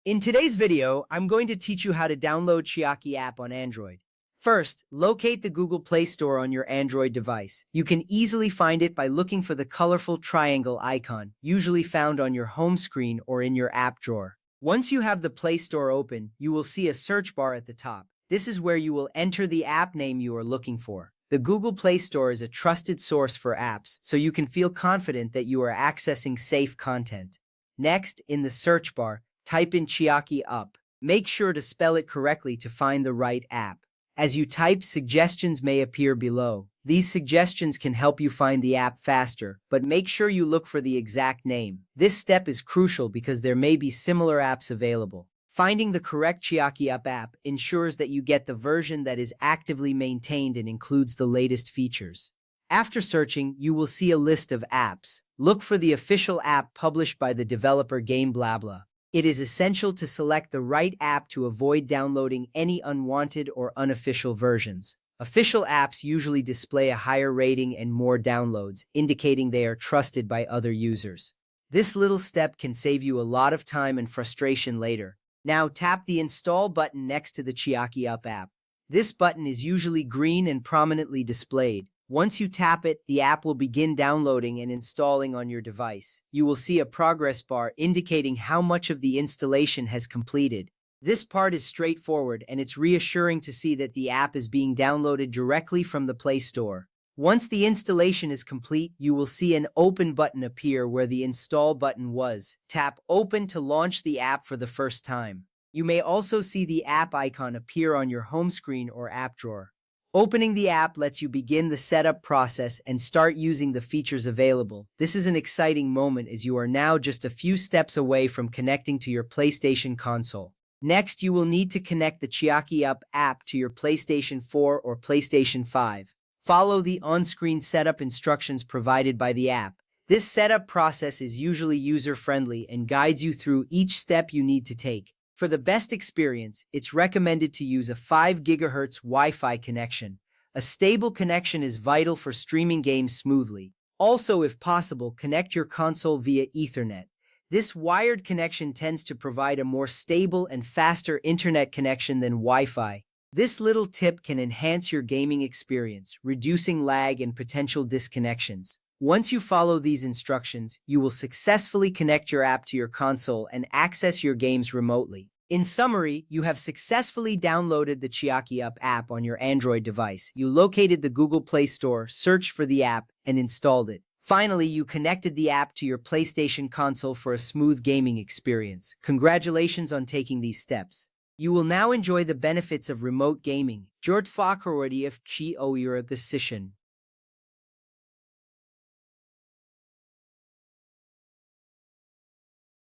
In today's video, I'm going to teach you how to download Chiaki-Up on Android. First, locate the Google Play Store on your Android device. You can easily find it by looking for the colorful triangle icon, usually found on your home screen or in your app drawer. Once you have the Play Store open, you will see a search bar at the top. This is where you will enter the app name you are looking for. The Google Play Store is a trusted source for apps, so you can feel confident that you are accessing safe content. Next, in the search bar, type in Chiaki-Up. Make sure to spell it correctly to find the right app. As you type, suggestions may appear below. These suggestions can help you find the app faster, but make sure you look for the exact name. This step is crucial because there may be similar apps available. Finding the correct Chiaki-Up app ensures that you get the version that is actively maintained and includes the latest features. After searching, you will see a list of apps. Look for the official app published by the developer Game Blabla. It is essential to select the right app to avoid downloading any unwanted or unofficial versions. Official apps usually display a higher rating and more downloads, indicating they are trusted by other users. This little step can save you a lot of time and frustration later. Now tap the Install button next to the Chiaki-Up app. This button is usually green and prominently displayed. Once you tap it, the app will begin downloading and installing on your device. You will see a progress bar indicating how much of the installation has completed. This part is straightforward, and it's reassuring to see that the app is being downloaded directly from the Play Store. Once the installation is complete, you will see an Open button appear where the Install button was. Tap Open to launch the app for the first time. You may also see the app icon appear on your home screen or app drawer. Opening the app lets you begin the setup process and start using the features available. This is an exciting moment as you are now just a few steps away from connecting to your PlayStation console. Next, you will need to connect the Chiaki-Up app to your PlayStation 4 or PlayStation 5. Follow the on-screen setup instructions provided by the app. This setup process is usually user-friendly and guides you through each step you need to take. For the best experience, it's recommended to use a 5 GHz Wi-Fi connection. A stable connection is vital for streaming games smoothly. Also, if possible, connect your console via Ethernet. This wired connection tends to provide a more stable and faster internet connection than Wi-Fi. This little tip can enhance your gaming experience, reducing lag and potential disconnections. Once you follow these instructions, you will successfully connect your app to your console and access your games remotely. In summary, you have successfully downloaded the Chiaki-Up app on your Android device. You located the Google Play Store, searched for the app, and installed it. Finally, you connected the app to your PlayStation console for a smooth gaming experience. Congratulations on taking these steps. You will now enjoy the benefits of remote gaming. Jort Fakharodi of Chi Oira the Session.